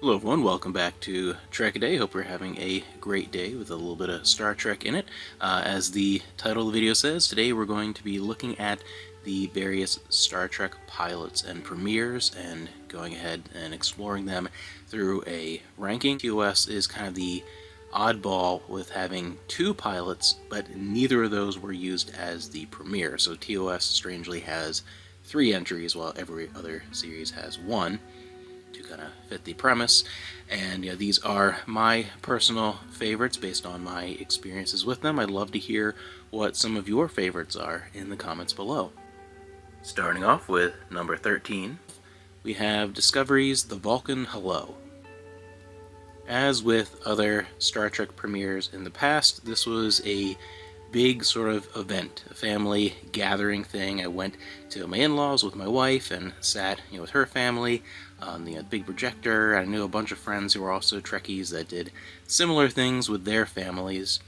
Hello everyone, welcome back to Trek A Day. Hope you're having a great day with a little bit of Star Trek in it. As the title of the video says, today we're going to be looking at the various Star Trek pilots and premieres and going ahead and exploring them through a ranking. TOS is kind of the oddball with having two pilots, but neither of those were used as the premiere. So TOS strangely has 3 entries while every other series has 1. To kind of fit the premise, and these are my personal favorites based on my experiences with them. I'd love to hear what some of your favorites are in the comments below. Starting off with number 13, we have Discovery's The Vulcan Hello. As with other Star Trek premieres in the past, this was a big sort of event, a family gathering thing. I went to my in-laws with my wife and sat with her family on the big projector. I knew a bunch of friends who were also Trekkies that did similar things with their families,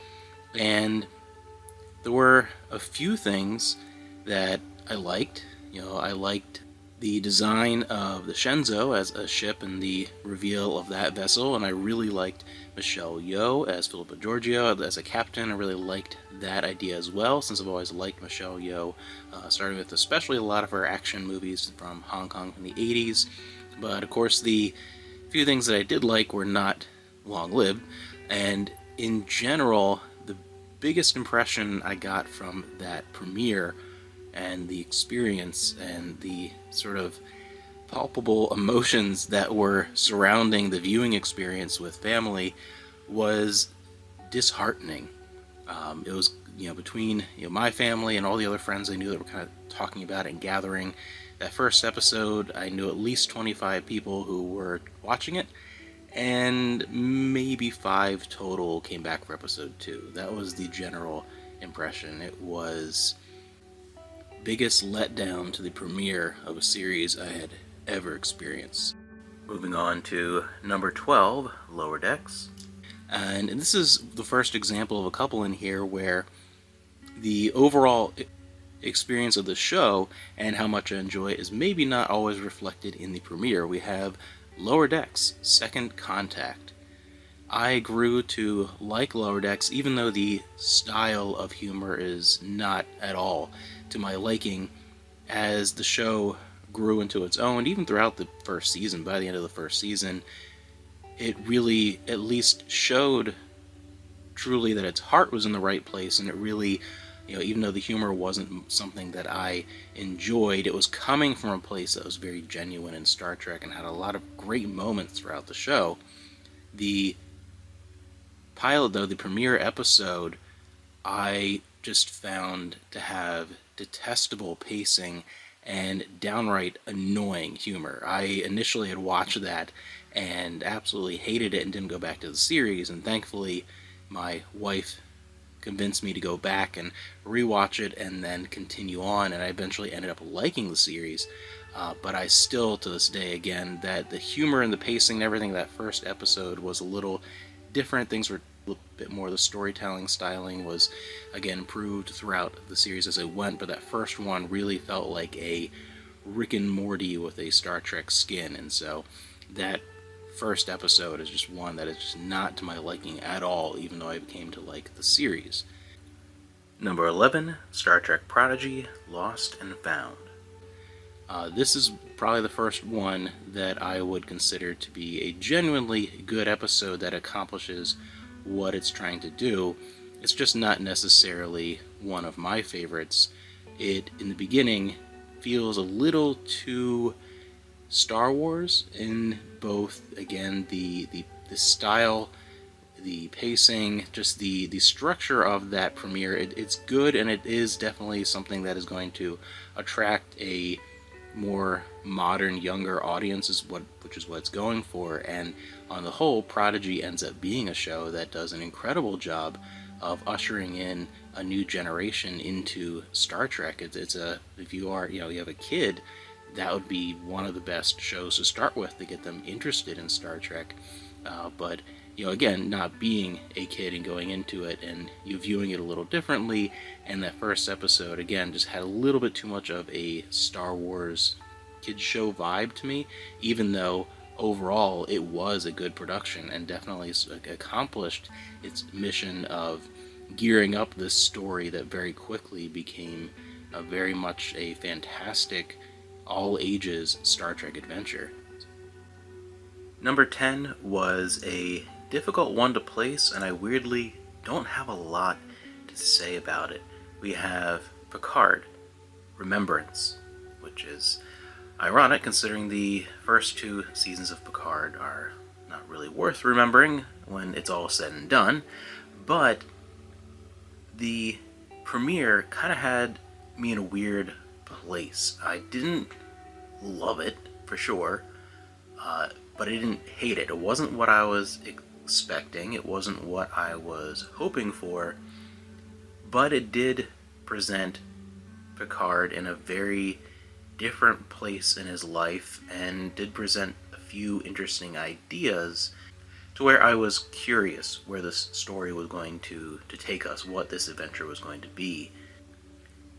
and there were a few things that I liked. I liked the design of the Shenzhou as a ship and the reveal of that vessel, and I really liked Michelle Yeoh as Philippa Georgiou as a captain. I really liked that idea as well, since I've always liked Michelle Yeoh, starting with especially a lot of her action movies from Hong Kong in the 80s. But of course, the few things that I did like were not long-lived, and in general, the biggest impression I got from that premiere and the experience and the sort of palpable emotions that were surrounding the viewing experience with family was disheartening. It was between my family and all the other friends I knew that were kind of talking about it and gathering. That first episode, I knew at least 25 people who were watching it, and maybe 5 total came back for episode 2. That was the general impression. It was biggest letdown to the premiere of a series I had ever experienced. Moving on to number 12, Lower Decks. And this is the first example of a couple in here where the overall experience of the show and how much I enjoy it is maybe not always reflected in the premiere. We have Lower Decks, Second Contact. I grew to like Lower Decks even though the style of humor is not at all to my liking as the show grew into its own. Even throughout the first season, by the end of the first season, it really at least showed truly that its heart was in the right place, and it really, even though the humor wasn't something that I enjoyed, it was coming from a place that was very genuine in Star Trek and had a lot of great moments throughout the show. The pilot, though, the premiere episode, I just found to have detestable pacing and downright annoying humor. I initially had watched that and absolutely hated it and didn't go back to the series, and thankfully my wife convinced me to go back and rewatch it and then continue on, and I eventually ended up liking the series. But I still, to this day, again, that the humor and the pacing and everything, that first episode was a little different. Things were a little bit more, the storytelling styling was again improved throughout the series as it went, but that first one really felt like a Rick and Morty with a Star Trek skin, and so that first episode is just one that is just not to my liking at all, even though I came to like the series. Number 11, Star Trek Prodigy, Lost and Found. This is probably the first one that I would consider to be a genuinely good episode that accomplishes what it's trying to do. It's just not necessarily one of my favorites. It, in the beginning, feels a little too Star Wars in both, again, the style, the pacing, just the structure of that premiere. It's good, and it is definitely something that is going to attract a more modern, younger audience, which is what it's going for. And on the whole, Prodigy ends up being a show that does an incredible job of ushering in a new generation into Star Trek. If you have a kid, that would be one of the best shows to start with to get them interested in Star Trek. But again, not being a kid and going into it and viewing it a little differently, and that first episode, again, just had a little bit too much of a Star Wars kids show vibe to me, even though overall it was a good production and definitely accomplished its mission of gearing up this story that very quickly became very much a fantastic all ages Star Trek adventure. Number 10 was a difficult one to place, and I weirdly don't have a lot to say about it. We have Picard, Remembrance, which is ironic considering the first 2 seasons of Picard are not really worth remembering when it's all said and done, but the premiere kind of had me in a weird place. I didn't love it, for sure, but I didn't hate it. It wasn't what I was expecting, it wasn't what I was hoping for, but it did present Picard in a very different place in his life and did present a few interesting ideas to where I was curious where this story was going to take us, what this adventure was going to be.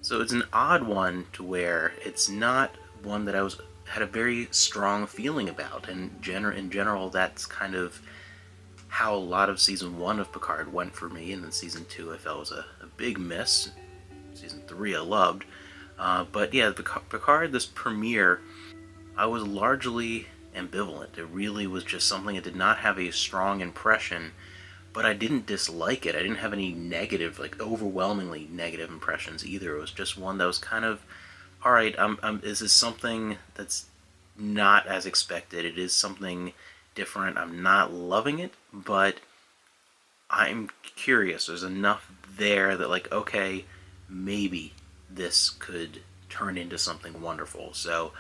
So it's an odd one to where it's not one that I had a very strong feeling about, and in general that's kind of how a lot of season 1 of Picard went for me, and then season 2 I felt was a big miss. Season 3 I loved. But yeah, Picard, this premiere, I was largely ambivalent. It really was just something that did not have a strong impression, but I didn't dislike it. I didn't have any negative, like overwhelmingly negative impressions either. It was just one that was kind of, alright, is this something that's not as expected? It is something different. I'm not loving it, but I'm curious. There's enough there that, like, okay, maybe this could turn into something wonderful. So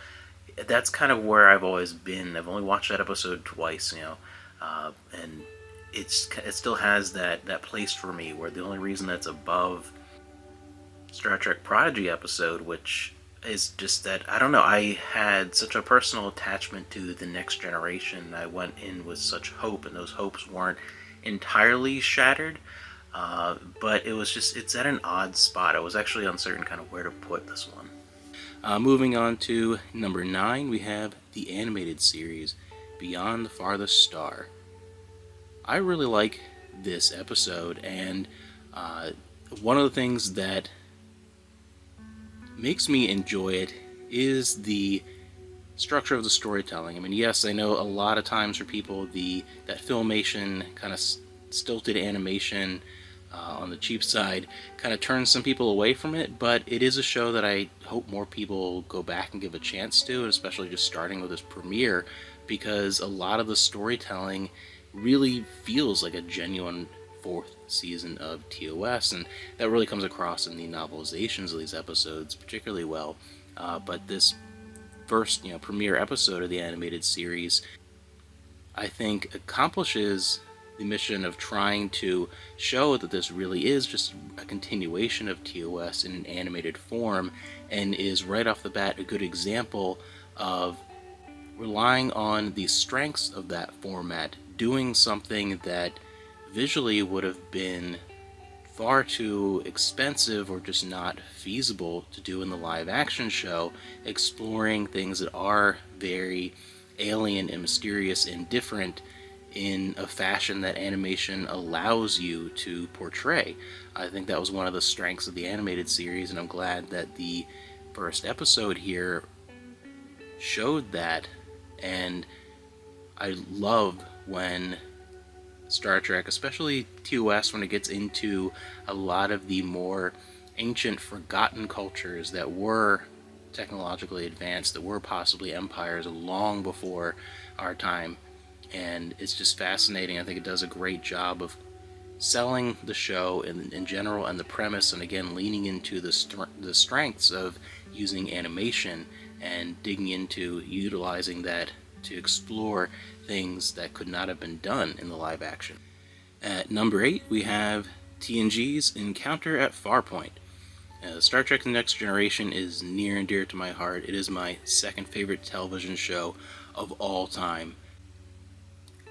that's kind of where I've always been. I've only watched that episode twice, and it still has that place for me, where the only reason that's above Star Trek Prodigy episode, which is just that, I don't know, I had such a personal attachment to The Next Generation. I went in with such hope, and those hopes weren't entirely shattered, but it's at an odd spot. I was actually uncertain kind of where to put this one. Moving on to number 9, we have the animated series, Beyond the Farthest Star. I really like this episode, and one of the things that makes me enjoy it is the structure of the storytelling. I mean, yes, I know a lot of times for people, that Filmation kind of stilted animation on the cheap side kind of turns some people away from it, but it is a show that I hope more people go back and give a chance to, especially just starting with this premiere, because a lot of the storytelling really feels like a genuine 4th season of TOS, and that really comes across in the novelizations of these episodes particularly well. But this first, premiere episode of the animated series, I think accomplishes the mission of trying to show that this really is just a continuation of TOS in an animated form, and is right off the bat a good example of relying on the strengths of that format, doing something that visually would have been far too expensive or just not feasible to do in the live action show, exploring things that are very alien and mysterious and different in a fashion that animation allows you to portray. I think that was one of the strengths of the animated series, and I'm glad that the first episode here showed that. And I love when Star Trek, especially TOS, when it gets into a lot of the more ancient, forgotten cultures that were technologically advanced, that were possibly empires long before our time. And it's just fascinating. I think it does a great job of selling the show in general and the premise, and again leaning into the strengths of using animation and digging into utilizing that to explore things that could not have been done in the live action. At number 8, we have TNG's Encounter at Farpoint. Star Trek The Next Generation is near and dear to my heart. It is my second favorite television show of all time.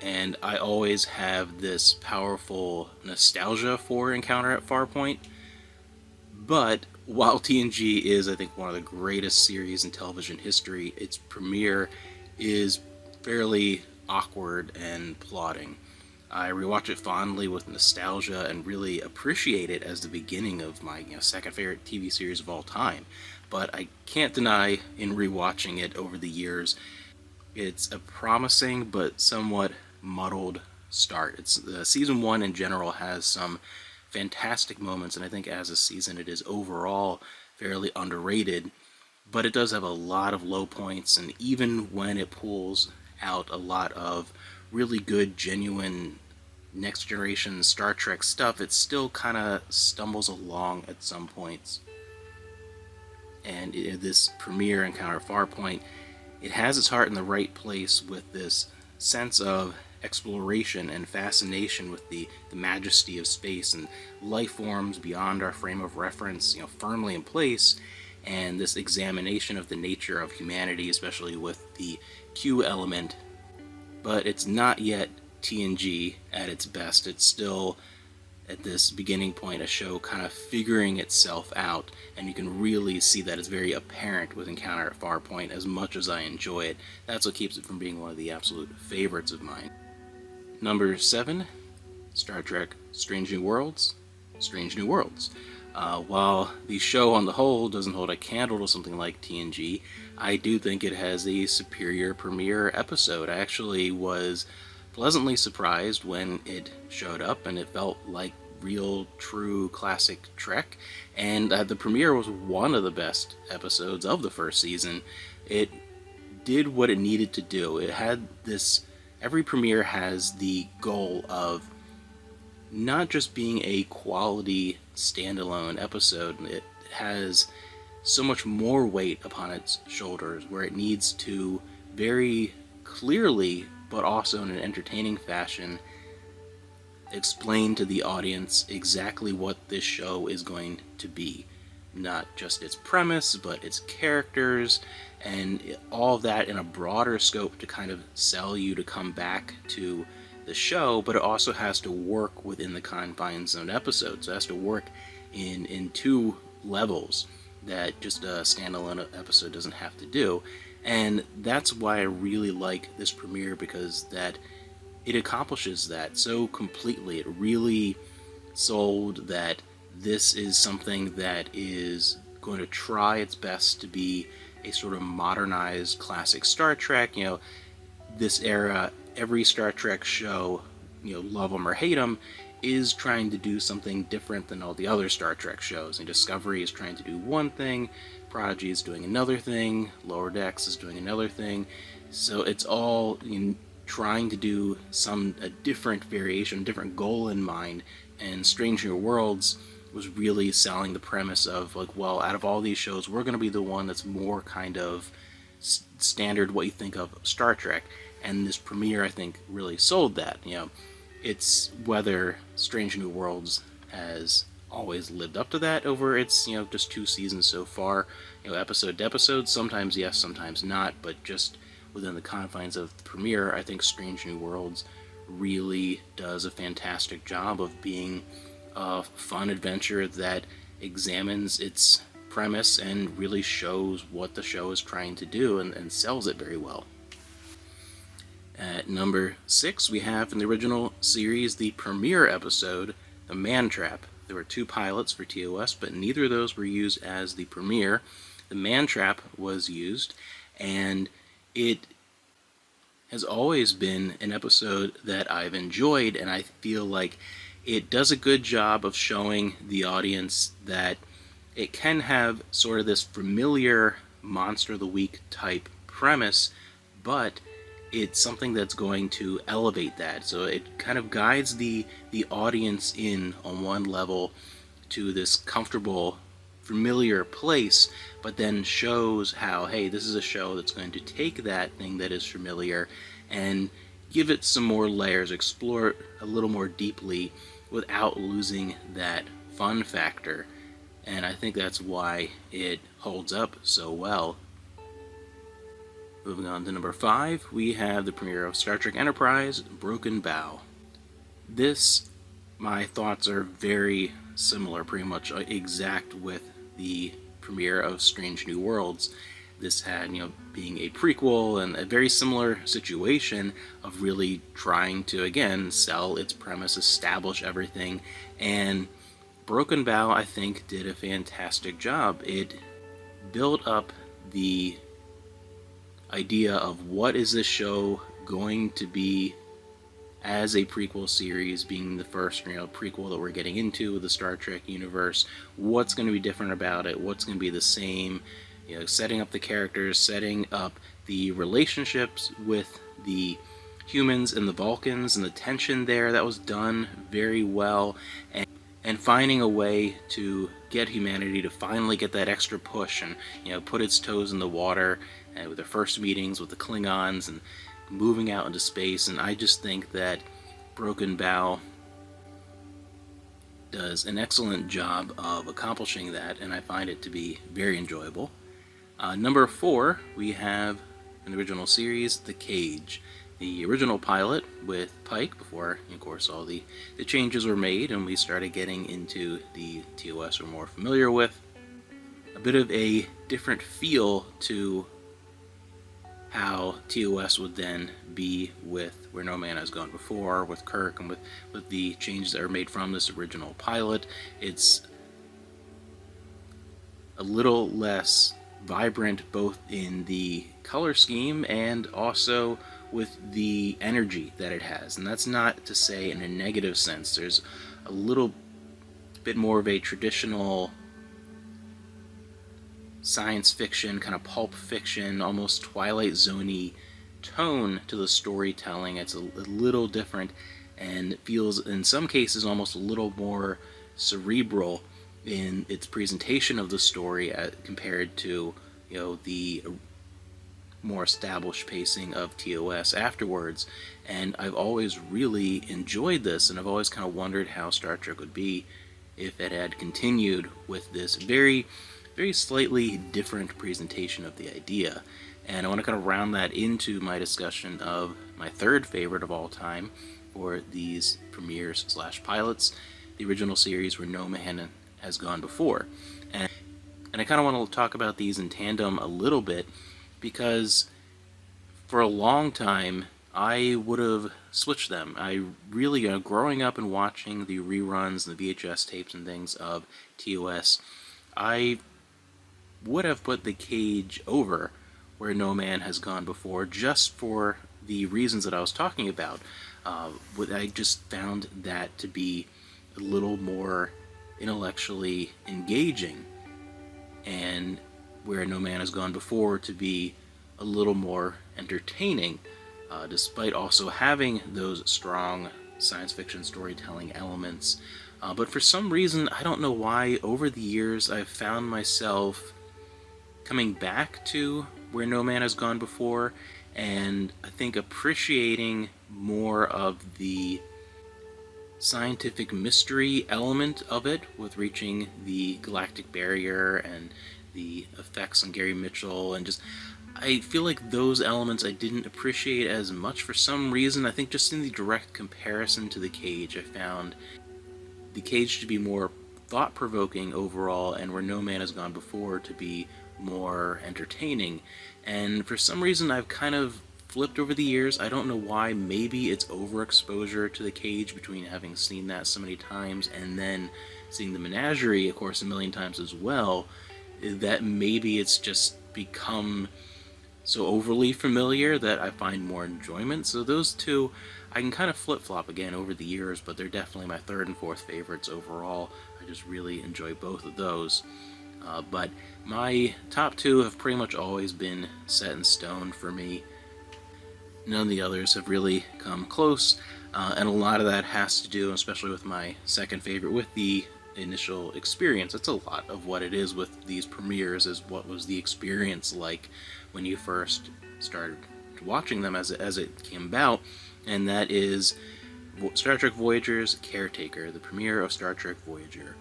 And I always have this powerful nostalgia for Encounter at Farpoint. But while TNG is, I think, one of the greatest series in television history, its premiere is fairly awkward and plodding. I rewatch it fondly with nostalgia and really appreciate it as the beginning of my second favorite TV series of all time. But I can't deny in rewatching it over the years, it's a promising but somewhat muddled start. It's season one in general has some fantastic moments, and I think as a season it is overall fairly underrated. But it does have a lot of low points, and even when it pulls out a lot of really good, genuine next generation Star Trek stuff, it still kind of stumbles along at some points. And this premiere Encounter Farpoint, it has its heart in the right place with this sense of exploration and fascination with the majesty of space and life forms beyond our frame of reference, firmly in place, and this examination of the nature of humanity, especially with the Q element. But it's not yet TNG at its best. It's still, at this beginning point, a show kind of figuring itself out, and you can really see that it's very apparent with Encounter at Farpoint. As much as I enjoy it, that's what keeps it from being one of the absolute favorites of mine. Number 7, Star Trek Strange New Worlds. Strange New Worlds. While the show on the whole doesn't hold a candle to something like TNG, I do think it has a superior premiere episode. I actually was pleasantly surprised when it showed up, and it felt like real, true, classic Trek. And the premiere was one of the best episodes of the first season. It did what it needed to do. It had this... Every premiere has the goal of not just being a quality standalone episode. It has so much more weight upon its shoulders, where it needs to very clearly, but also in an entertaining fashion, explain to the audience exactly what this show is going to be. Not just its premise, but its characters, and all of that in a broader scope to kind of sell you to come back to the show, but it also has to work within the confines of an episode. So it has to work in two levels that just a standalone episode doesn't have to do. And that's why I really like this premiere, because that it accomplishes that so completely. It really sold that this is something that is going to try its best to be a sort of modernized classic Star Trek. This era, every Star Trek show, love them or hate them, is trying to do something different than all the other Star Trek shows. And Discovery is trying to do one thing, Prodigy is doing another thing, Lower Decks is doing another thing. So it's all trying to do a different variation, different goal in mind. And Strange New Worlds was really selling the premise of, out of all these shows, we're going to be the one that's more kind of standard what you think of Star Trek. And this premiere, I think, really sold that. It's whether Strange New Worlds has always lived up to that over its, just 2 seasons so far. Episode to episode, sometimes yes, sometimes not, but just within the confines of the premiere, I think Strange New Worlds really does a fantastic job of being a fun adventure that examines its premise and really shows what the show is trying to do, and sells it very well. At number 6, we have in the original series the premiere episode, The Man Trap. There were 2 pilots for TOS, but neither of those were used as the premiere. The Man Trap was used, and it has always been an episode that I've enjoyed, and I feel like it does a good job of showing the audience that it can have sort of this familiar Monster of the Week type premise, but it's something that's going to elevate that. So it kind of guides the audience in on one level to this comfortable, familiar place, but then shows how, hey, this is a show that's going to take that thing that is familiar and give it some more layers, explore it a little more deeply without losing that fun factor. And I think that's why it holds up so well. Moving on to number 5, we have the premiere of Star Trek Enterprise, Broken Bow. This, my thoughts are very similar, pretty much exact with the premiere of Strange New Worlds. this had, being a prequel and a very similar situation of really trying to, again, sell its premise, establish everything. And Broken Bow, I think, did a fantastic job. It built up the idea of what is this show going to be as a prequel series, being the first prequel that we're getting into with the Star Trek universe. What's going to be different about it? What's going to be the same? Setting up the characters, setting up the relationships with the humans and the Vulcans, and the tension there that was done very well, and finding a way to get humanity to finally get that extra push and put its toes in the water, with their first meetings with the Klingons and moving out into space. And I just think that Broken Bow does an excellent job of accomplishing that, and I find it to be very enjoyable. Number 4, we have an original series, The Cage. The original pilot with Pike, before, of course, all the changes were made and we started getting into the TOS we're more familiar with. A bit of a different feel to how TOS would then be with Where No Man Has Gone Before, with Kirk, and with the changes that were made from this original pilot. It's a little less vibrant, both in the color scheme and also with the energy that it has. And that's not to say in a negative sense. There's a little bit more of a traditional science fiction, kind of pulp fiction, almost Twilight Zone-y tone to the storytelling. It's a little different and feels, in some cases, almost a little more cerebral in its presentation of the story compared to the more established pacing of TOS afterwards. And I've always really enjoyed this, and I've always kind of wondered how Star Trek would be if it had continued with this very, very slightly different presentation of the idea. And I want to kind of round that into my discussion of my third favorite of all time for these premieres / pilots, the original series Where No Man Has Gone Before. And I kind of want to talk about these in tandem a little bit, because for a long time I would have switched them. I really, growing up and watching the reruns and the VHS tapes and things of TOS, I would have put The Cage over Where No Man Has Gone Before, just for the reasons that I was talking about. I just found that to be a little more intellectually engaging, and Where No Man Has Gone Before to be a little more entertaining, despite also having those strong science fiction storytelling elements. But for some reason, I don't know why, over the years I've found myself coming back to Where No Man Has Gone Before, and I think appreciating more of the scientific mystery element of it, with reaching the galactic barrier and the effects on Gary Mitchell, and just, I feel like those elements I didn't appreciate as much for some reason. I think just in the direct comparison to The Cage, I found The Cage to be more thought-provoking overall, and Where No Man Has Gone Before to be more entertaining. And for some reason I've kind of flipped over the years. I don't know why. Maybe it's overexposure to The Cage, between having seen that so many times and then seeing The Menagerie, of course, a million times as well, that maybe it's just become so overly familiar that I find more enjoyment. So those two, I can kind of flip-flop again over the years, but they're definitely my third and fourth favorites overall. I just really enjoy both of those. But my top two have pretty much always been set in stone for me. None of the others have really come close, and a lot of that has to do, especially with my second favorite, with the initial experience. That's a lot of what it is with these premieres, is what was the experience like when you first started watching them as it came about, and that is Star Trek Voyager's Caretaker, the premiere of Star Trek Voyager.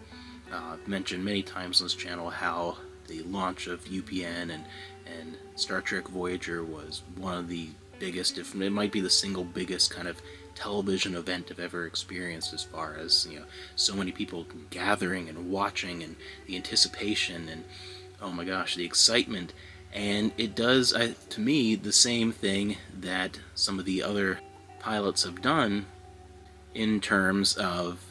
I've mentioned many times on this channel how the launch of UPN and Star Trek Voyager was one of the biggest, if it might be the single biggest kind of television event I've ever experienced, as far as, so many people gathering and watching, and the anticipation, and oh my gosh, the excitement. And it does, to me, the same thing that some of the other pilots have done in terms of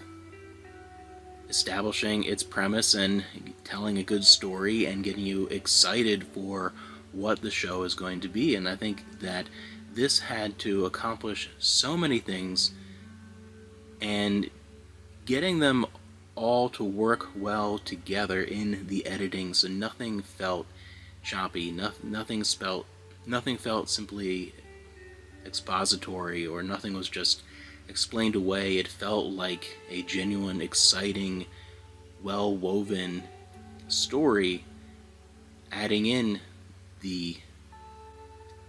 establishing its premise and telling a good story and getting you excited for what the show is going to be. And I think that this had to accomplish so many things, and getting them all to work well together in the editing, so nothing felt choppy, nothing felt simply expository, or nothing was just explained away. It felt like a genuine, exciting, well-woven story, adding in the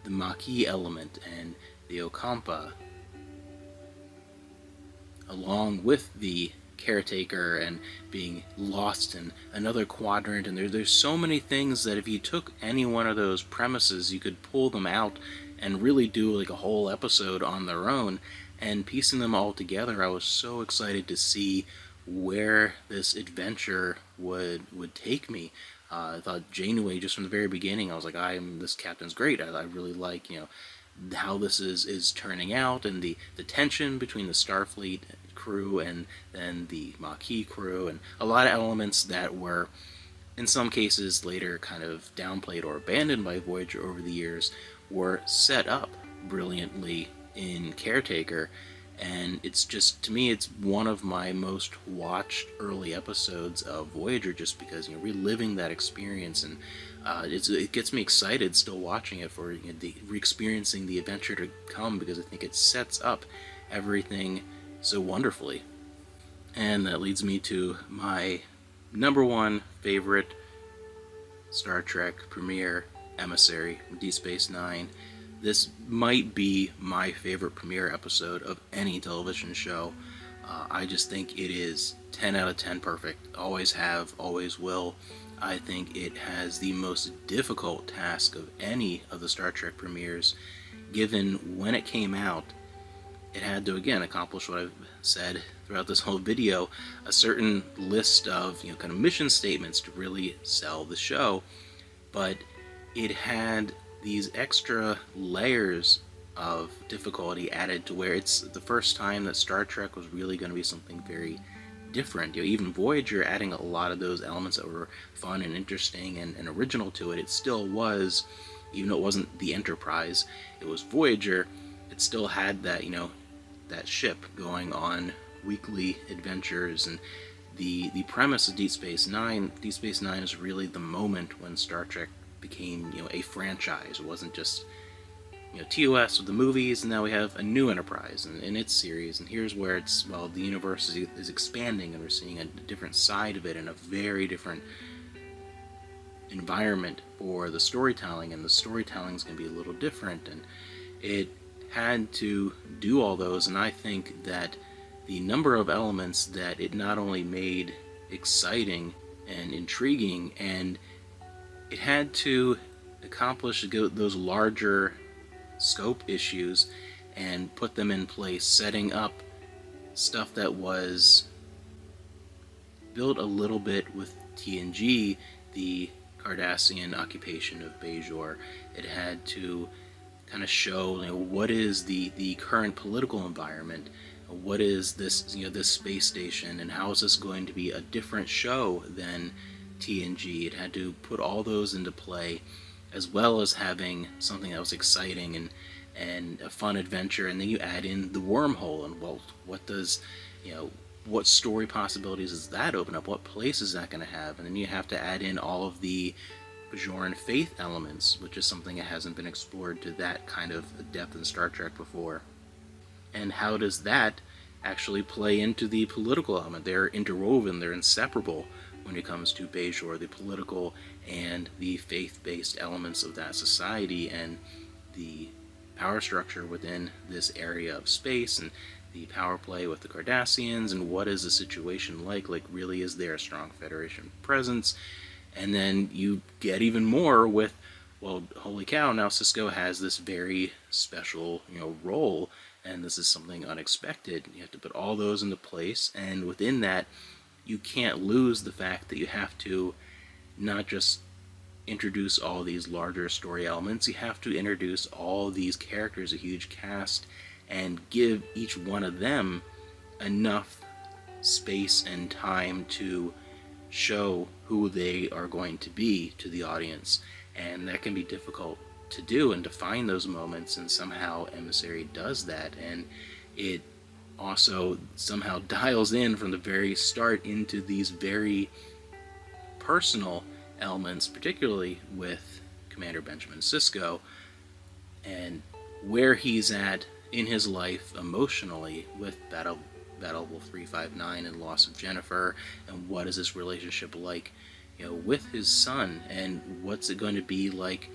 Maquis element and the Ocampa, along with the Caretaker and being lost in another quadrant. And there's so many things that if you took any one of those premises, you could pull them out and really do like a whole episode on their own. And piecing them all together, I was so excited to see where this adventure would take me. I thought Janeway, just from the very beginning, I was like, this captain's great. I really like, how this is turning out, and the tension between the Starfleet crew and then the Maquis crew, and a lot of elements that were, in some cases, later kind of downplayed or abandoned by Voyager over the years, were set up brilliantly in Caretaker. And it's just, to me, it's one of my most watched early episodes of Voyager, just because, reliving that experience, and it gets me excited still watching it for re-experiencing the adventure to come, because I think it sets up everything so wonderfully. And that leads me to my number one favorite Star Trek premiere, Emissary, Deep Space Nine. This might be my favorite premiere episode of any television show. I just think it is 10 out of 10 perfect. Always have, always will. I think it has the most difficult task of any of the Star Trek premieres, given when it came out. It had to, again, accomplish what I've said throughout this whole video, a certain list of kind of mission statements to really sell the show, but it had these extra layers of difficulty added to where it's the first time that Star Trek was really going to be something very different. Even Voyager adding a lot of those elements that were fun and interesting and original to it, it still was, even though it wasn't the Enterprise, it was Voyager, it still had that, that ship going on weekly adventures. And the premise of Deep Space Nine is really the moment when Star Trek became, a franchise. It wasn't just, TOS with the movies, and now we have a new Enterprise in its series, and here's where the universe is expanding, and we're seeing a different side of it, and a very different environment for the storytelling, and the storytelling is going to be a little different, and it had to do all those. And I think that the number of elements that it not only made exciting and intriguing, and it had to accomplish those larger scope issues and put them in place, setting up stuff that was built a little bit with TNG, the Cardassian occupation of Bajor. It had to kind of show what is the current political environment, what is this this space station, and how is this going to be a different show than TNG. It had to put all those into play, as well as having something that was exciting and a fun adventure. And then you add in the wormhole, and what story possibilities does that open up? What place is that going to have? And then you have to add in all of the Bajoran faith elements, which is something that hasn't been explored to that kind of depth in Star Trek before. And how does that actually play into the political element? They're interwoven, they're inseparable when it comes to Bajor, the political and the faith-based elements of that society, and the power structure within this area of space, and the power play with the Cardassians, and what is the situation like really is there a strong Federation presence? And then you get even more with, well, holy cow, now Sisko has this very special, role, and this is something unexpected. You have to put all those into place, and within that, you can't lose the fact that you have to not just introduce all these larger story elements, you have to introduce all these characters, a huge cast, and give each one of them enough space and time to show who they are going to be to the audience. And that can be difficult to do and to find those moments, and somehow Emissary does that, and it also somehow dials in from the very start into these very personal elements, particularly with Commander Benjamin Sisko and where he's at in his life emotionally with Battle 359 and loss of Jennifer, and what is his relationship like, with his son, and what's it going to be like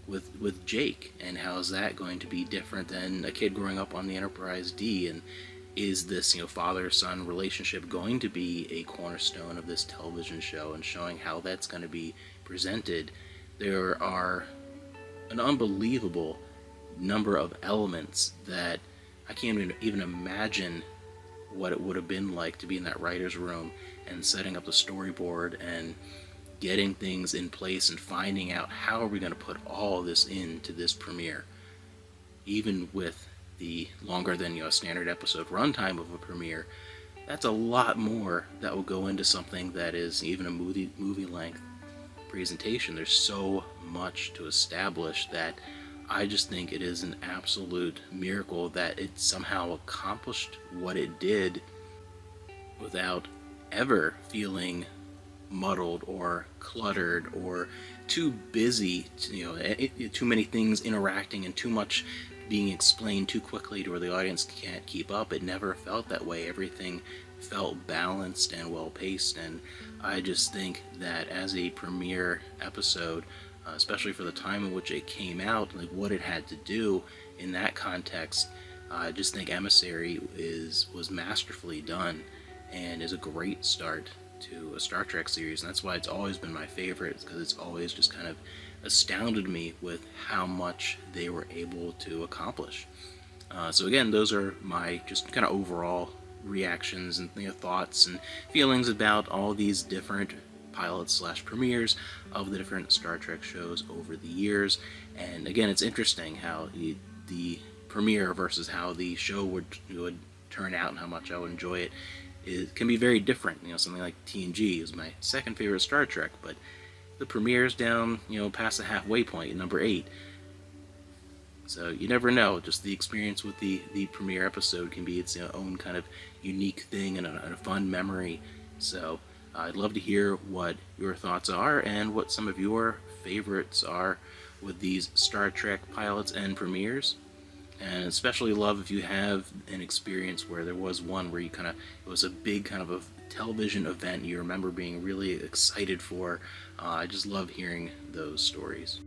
with Jake, and how is that going to be different than a kid growing up on the Enterprise D, and is this father-son relationship going to be a cornerstone of this television show, and showing how that's going to be presented. There are an unbelievable number of elements that I can't even imagine what it would have been like to be in that writer's room and setting up the storyboard and getting things in place and finding out how are we going to put all this into this premiere. Even with the longer than standard episode runtime of a premiere, that's a lot more that will go into something that is even a movie length presentation. There's so much to establish that I just think it is an absolute miracle that it somehow accomplished what it did without ever feeling muddled or cluttered or too busy, too many things interacting and too much being explained too quickly to where the audience can't keep up. It never felt that way. Everything felt balanced and well paced, and I just think that as a premiere episode, especially for the time in which it came out, like what it had to do in that context, I just think Emissary was masterfully done and is a great start to a Star Trek series, and that's why it's always been my favorite, because it's always just kind of astounded me with how much they were able to accomplish. So again, those are my just kind of overall reactions and thoughts and feelings about all these different pilots / premieres of the different Star Trek shows over the years. And again, it's interesting how the premiere versus how the show would turn out and how much I would enjoy it can be very different. Something like TNG is my second favorite Star Trek, but the premiere's down, past the halfway point at number 8. So you never know. Just the experience with the premiere episode can be its own kind of unique thing and a fun memory. So I'd love to hear what your thoughts are and what some of your favorites are with these Star Trek pilots and premieres. And especially love if you have an experience where there was one where it was a big kind of a television event you remember being really excited for. I just love hearing those stories.